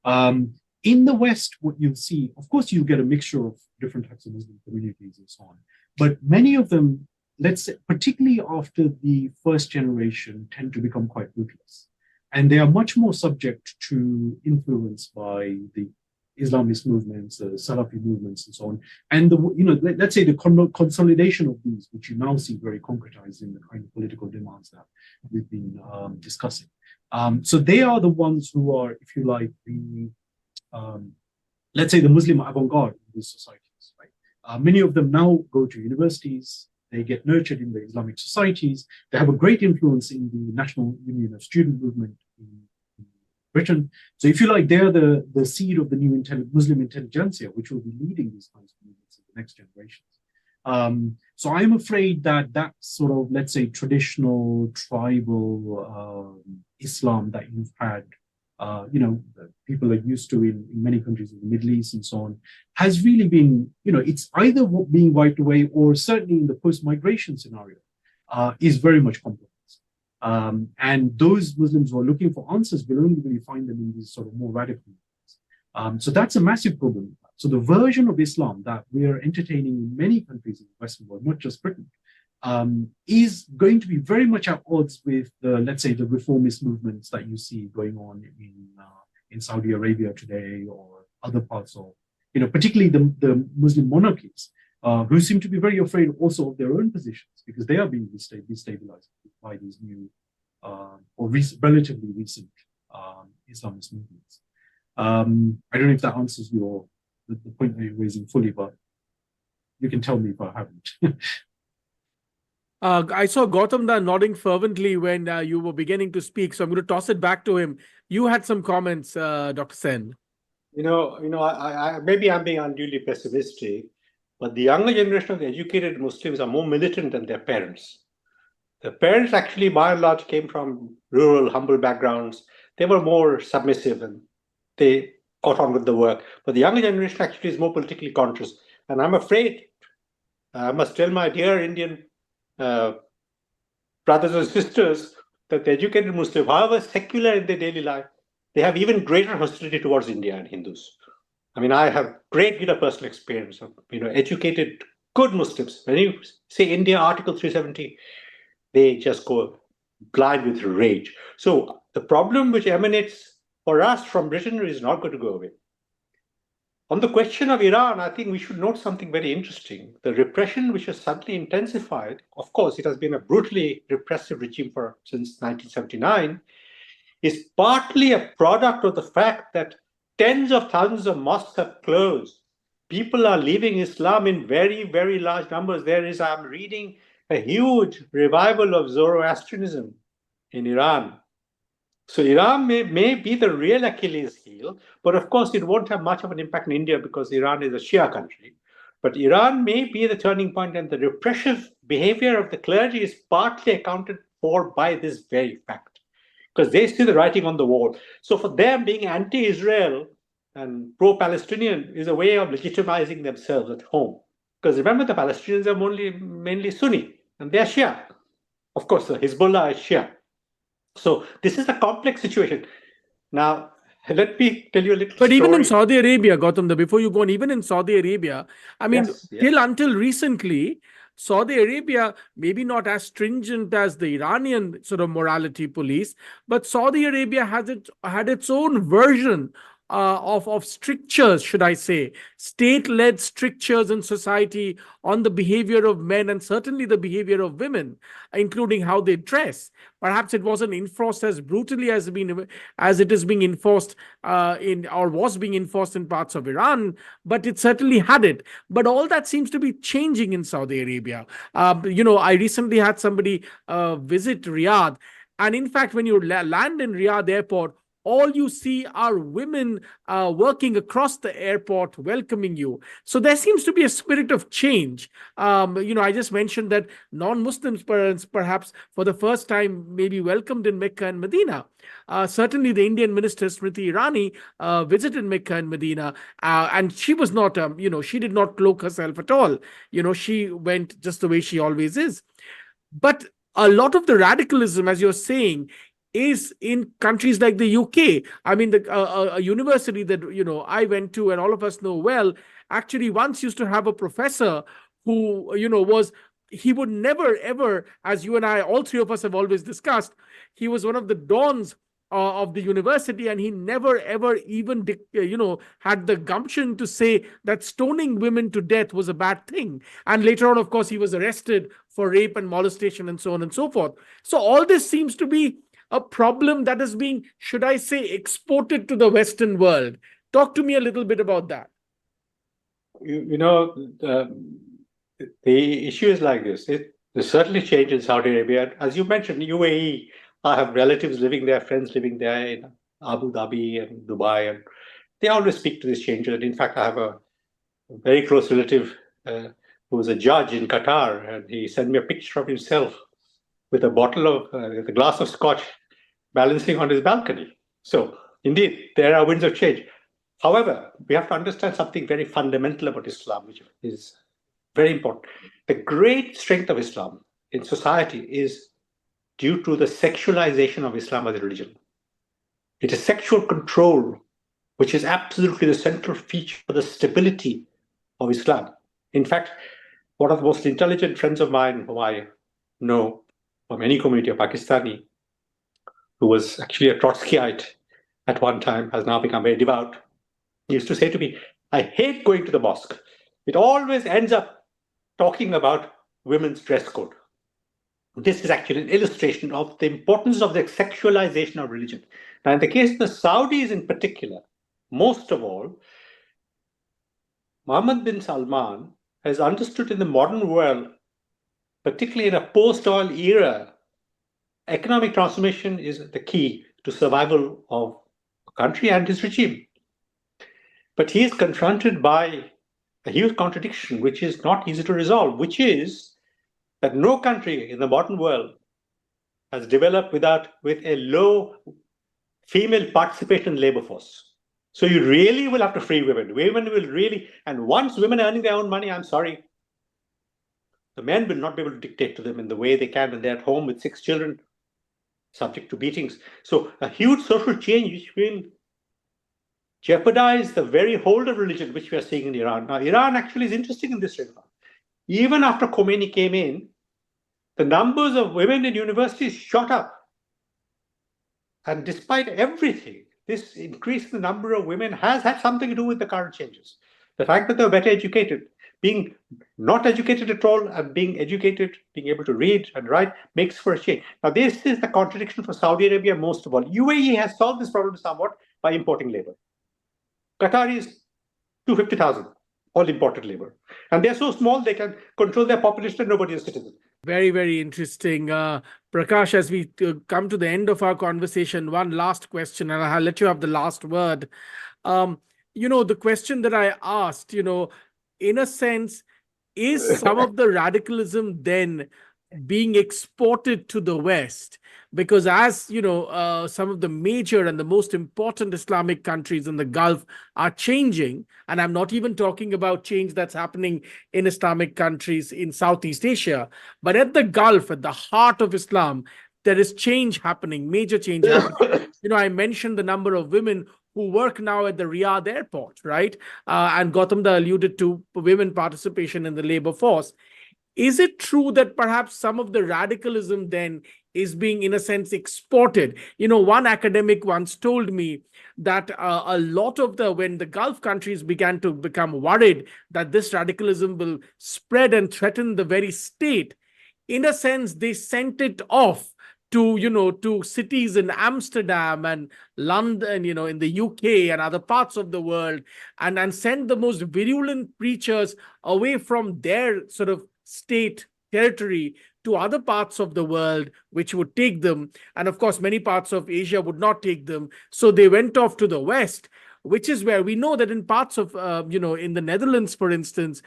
on. In the West, what you'll see, of course, you get a mixture of different types of Muslim communities and so on. But many of them, let's say, particularly after the first generation, tend to become quite ruthless. And they are much more subject to influence by the Islamist movements, the Salafi movements, and so on. And let's say the consolidation of these, which you now see very concretized in the kind of political demands that we've been discussing. So they are the ones who are, if you like, the let's say the Muslim avant-garde in these societies, right? Many of them now go to universities. They get nurtured in the Islamic societies. They have a great influence in the National Union of Student movement in Britain. So if you like, they're the seed of the new Muslim intelligentsia, which will be leading these kinds of movements in the next generations. So I'm afraid that sort of, let's say, traditional tribal Islam that you've had, people are used to in many countries in the Middle East and so on, has really been, it's either being wiped away or certainly in the post-migration scenario, is very much compromised. And those Muslims who are looking for answers will only really find them in these sort of more radical movements. So that's a massive problem. So the version of Islam that we are entertaining in many countries in the Western world, not just Britain, is going to be very much at odds with the, let's say, the reformist movements that you see going on in Saudi Arabia today, or other parts of, particularly the Muslim monarchies, who seem to be very afraid also of their own positions because they are being destabilized by these new or relatively recent Islamist movements. I don't know if that answers the point that you're raising fully, but you can tell me if I haven't. I saw Gautam Da nodding fervently when you were beginning to speak, so I'm going to toss it back to him. You had some comments, Dr. Sen. Maybe I'm being unduly pessimistic, but the younger generation of the educated Muslims are more militant than their parents. The parents actually, by and large, came from rural, humble backgrounds. They were more submissive and they got on with the work. But the younger generation actually is more politically conscious. And I'm afraid, I must tell my dear Indian brothers and sisters that the educated Muslim, however secular in their daily life, they have even greater hostility towards India and Hindus. I mean, I have great deal of personal experience of educated, good Muslims. When you say India, Article 370, they just go blind with rage. So the problem which emanates for us from Britain is not going to go away. On the question of Iran, I think we should note something very interesting. The repression which has suddenly intensified, of course, it has been a brutally repressive regime since 1979, is partly a product of the fact that tens of thousands of mosques have closed. People are leaving Islam in very, very large numbers. I'm reading a huge revival of Zoroastrianism in Iran. So Iran may be the real Achilles heel, but of course it won't have much of an impact in India because Iran is a Shia country. But Iran may be the turning point, and the repressive behavior of the clergy is partly accounted for by this very fact, because they see the writing on the wall. So for them, being anti-Israel and pro-Palestinian is a way of legitimizing themselves at home. Because remember, the Palestinians are mainly Sunni, and they are Shia. Of course, the Hezbollah is Shia. So this is a complex situation. Now, let me tell you a little story. But even in Saudi Arabia, Gautam, before you go on, even in Saudi Arabia, I mean, until recently, Saudi Arabia, maybe not as stringent as the Iranian sort of morality police, but Saudi Arabia had its own version of strictures, should I say, state-led strictures in society on the behavior of men and certainly the behavior of women, including how they dress. Perhaps it wasn't enforced as brutally as it is being enforced was being enforced in parts of Iran, but it certainly had it. But all that seems to be changing in Saudi Arabia. I recently had somebody visit Riyadh, and in fact, when you land in Riyadh airport, all you see are women working across the airport, welcoming you. So there seems to be a spirit of change. I just mentioned that non-Muslims perhaps for the first time may be welcomed in Mecca and Medina. Certainly the Indian minister Smriti Irani visited Mecca and Medina, and she was not, she did not cloak herself at all. She went just the way she always is. But a lot of the radicalism, as you're saying, is in countries like the UK. I mean, a university that I went to and all of us know well, actually once used to have a professor who he would never ever, as you and I, all three of us have always discussed, he was one of the dons of the university, and he never ever even had the gumption to say that stoning women to death was a bad thing. And later on, of course, he was arrested for rape and molestation and so on and so forth. So all this seems to be a problem that is being, should I say, exported to the Western world. Talk to me a little bit about that. The issue is like this. There's certainly change in Saudi Arabia. As you mentioned, UAE, I have relatives living there, friends living there in Abu Dhabi and Dubai, and they always speak to this change. And in fact, I have a very close relative who was a judge in Qatar, and he sent me a picture of himself with a glass of scotch balancing on his balcony. So indeed, there are winds of change. However, we have to understand something very fundamental about Islam, which is very important. The great strength of Islam in society is due to the sexualization of Islam as a religion. It is sexual control, which is absolutely the central feature for the stability of Islam. In fact, one of the most intelligent friends of mine who I know from any community of Pakistani, who was actually a Trotskyite at one time, has now become very devout. He used to say to me, I hate going to the mosque. It always ends up talking about women's dress code. This is actually an illustration of the importance of the sexualization of religion. Now, in the case of the Saudis in particular, most of all, Mohammed bin Salman has understood in the modern world, particularly in a post-oil era, economic transformation is the key to survival of a country and his regime. But he is confronted by a huge contradiction, which is not easy to resolve, which is that no country in the modern world has developed with a low female participation in the labor force. So you really will have to free women. Women will really, and once women are earning their own money, I'm sorry, the men will not be able to dictate to them in the way they can when they're at home with 6 children, subject to beatings. So a huge social change which will jeopardize the very hold of religion which we are seeing in Iran. Now, Iran actually is interesting in this regard. Even after Khomeini came in, the numbers of women in universities shot up. And despite everything, this increase in the number of women has had something to do with the current changes. The fact that they're better educated, being not educated at all and being educated, being able to read and write, makes for a change. Now, this is the contradiction for Saudi Arabia most of all. UAE has solved this problem somewhat by importing labor. Qatar is 250,000, all imported labor. And they're so small, they can control their population and nobody is a citizen. Very, very interesting. Prakash, as we come to the end of our conversation, one last question, and I'll let you have the last word. The question that I asked, in a sense, is some of the radicalism then being exported to the West? Because as some of the major and the most important Islamic countries in the Gulf are changing, and I'm not even talking about change that's happening in Islamic countries in Southeast Asia, but at the Gulf, at the heart of Islam, there is change happening, major change happening. I mentioned the number of women who work now at the Riyadh airport, right? And Gautam alluded to women participation in the labor force. Is it true that perhaps some of the radicalism then is being, in a sense, exported? One academic once told me that a lot of when the Gulf countries began to become worried that this radicalism will spread and threaten the very state, in a sense, they sent it off to cities in Amsterdam and London, in the UK and other parts of the world, and sent the most virulent preachers away from their sort of state territory to other parts of the world, which would take them. And of course, many parts of Asia would not take them. So they went off to the West, which is where we know that in parts of, in the Netherlands, for instance,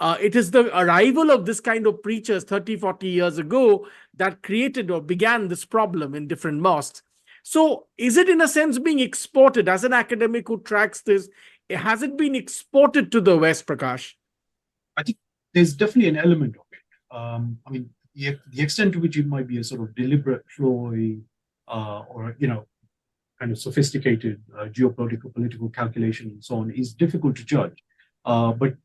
it is the arrival of this kind of preachers 30, 40 years ago that created or began this problem in different mosques. So is it in a sense being exported? As an academic who tracks this, has it been exported to the West, Prakash? I think there's definitely an element of it. The extent to which it might be a sort of deliberate ploy or, kind of sophisticated geopolitical, political calculation and so on is difficult to judge. But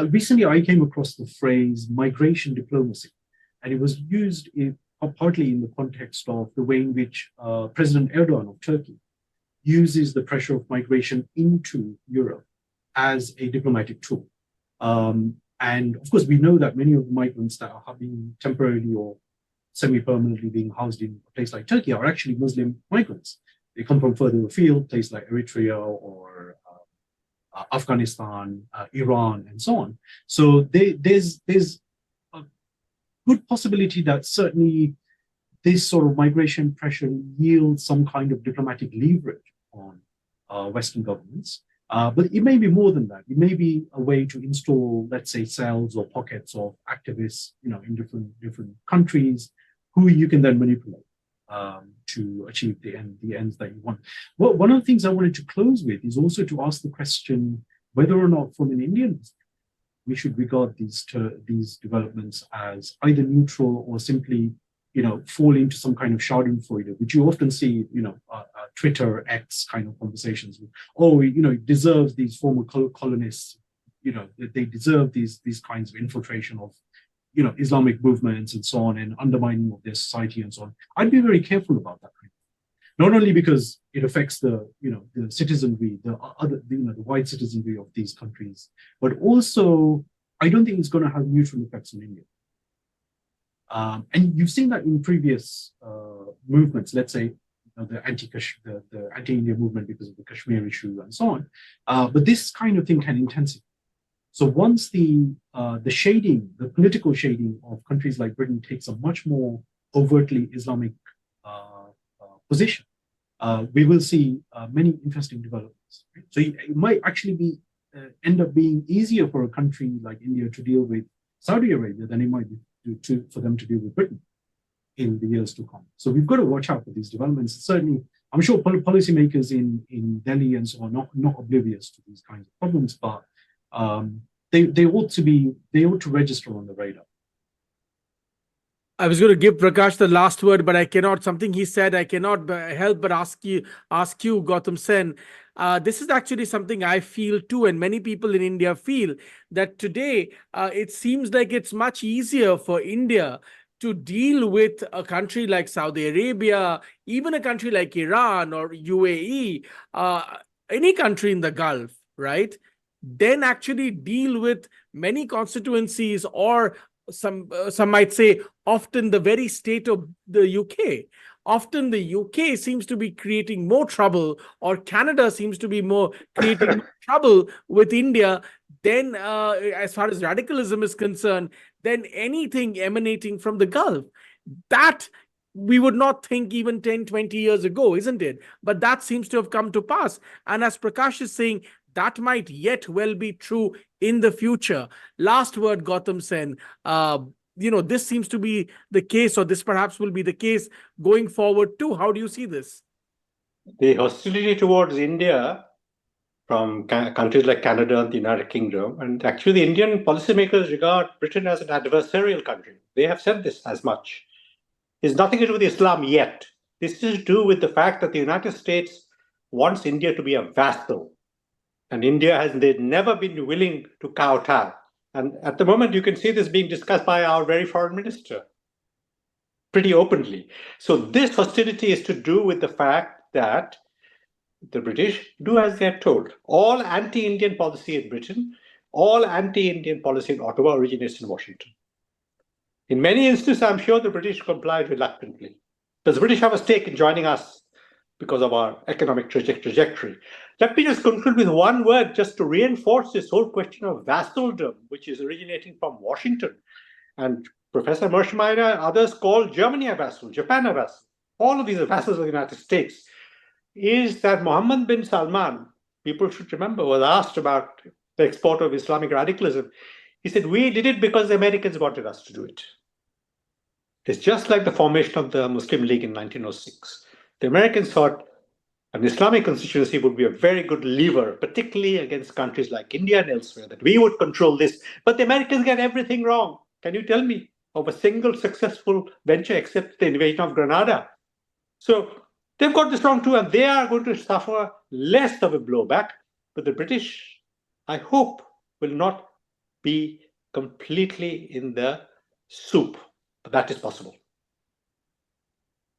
recently I came across the phrase migration diplomacy, and it was used partly in the context of the way in which President Erdogan of Turkey uses the pressure of migration into Europe as a diplomatic tool. And of course, we know that many of the migrants that are being temporarily or semi-permanently being housed in a place like Turkey are actually Muslim migrants. They come from further afield, places like Eritrea or Afghanistan, Iran, and so on. So there's a good possibility that certainly this sort of migration pressure yields some kind of diplomatic leverage on Western governments. But it may be more than that. It may be a way to install, let's say, cells or pockets of activists, in different countries, who you can then manipulate to achieve the ends that you want. Well, one of the things I wanted to close with is also to ask the question whether or not, from an Indian perspective, we should regard these developments as either neutral or simply, fall into some kind of Schadenfreude, which you often see, Twitter, X kind of conversations. It deserves these former colonists, they deserve these kinds of infiltration of, Islamic movements and so on, and undermining of their society and so on. I'd be very careful about that. Not only because it affects the citizenry, the wide citizenry of these countries, but also I don't think it's going to have neutral effects on India. And you've seen that in previous movements, let's say the anti-India movement because of the Kashmir issue and so on. But this kind of thing can intensify. So once the shading, the political shading of countries like Britain takes a much more overtly Islamic position, we will see many interesting developments. Right? So it might actually be end up being easier for a country like India to deal with Saudi Arabia than it might be for them to deal with Britain in the years to come. So we've got to watch out for these developments. Certainly, I'm sure policymakers in Delhi and so on are not oblivious to these kinds of problems, but they ought to register on the radar. I was going to give Prakash the last word, but I cannot. Something he said, I cannot help but ask you, Gautam Sen. This is actually something I feel too, and many people in India feel that today it seems like it's much easier for India to deal with a country like Saudi Arabia, even a country like Iran or UAE, any country in the Gulf, right? Then actually deal with many constituencies or some might say often the very state of the UK. Often the UK seems to be creating more trouble, or Canada seems to be creating more trouble with India than as far as radicalism is concerned, than anything emanating from the Gulf. That we would not think even 10, 20 years ago, isn't it? But that seems to have come to pass. And as Prakash is saying, that might yet well be true in the future. Last word, Gautam Sen. This seems to be the case, or this perhaps will be the case going forward too. How do you see this? The hostility towards India from countries like Canada and the United Kingdom, and actually the Indian policymakers regard Britain as an adversarial country. They have said this as much. It's nothing to do with Islam yet. This is to do with the fact that the United States wants India to be a vassal. And India has never been willing to kowtow. And at the moment, you can see this being discussed by our very foreign minister pretty openly. So this hostility is to do with the fact that the British do as they're told. All anti-Indian policy in Britain, all anti-Indian policy in Ottawa originates in Washington. In many instances, I'm sure the British complied reluctantly. Does the British have a stake in joining us because of our economic trajectory? Let me just conclude with one word just to reinforce this whole question of vassaldom, which is originating from Washington. And Professor Mersheimer and others call Germany a vassal, Japan a vassal. All of these are vassals of the United States. Is that Mohammed bin Salman, people should remember, was asked about the export of Islamic radicalism. He said, we did it because the Americans wanted us to do it. It's just like the formation of the Muslim League in 1906. The Americans thought an Islamic constituency would be a very good lever, particularly against countries like India and elsewhere, that we would control this. But the Americans get everything wrong. Can you tell me of a single successful venture except the invasion of Grenada? So they've got this wrong too, and they are going to suffer less of a blowback. But the British, I hope, will not be completely in the soup. But that is possible.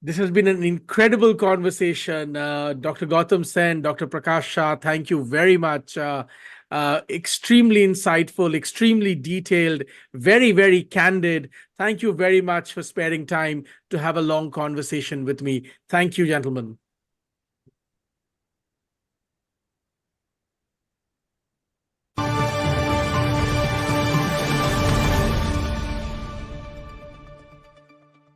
This has been an incredible conversation. Dr. Gautam Sen, Dr. Prakash Shah, thank you very much. Extremely insightful, extremely detailed, very, very candid. Thank you very much for sparing time to have a long conversation with me. Thank you, gentlemen.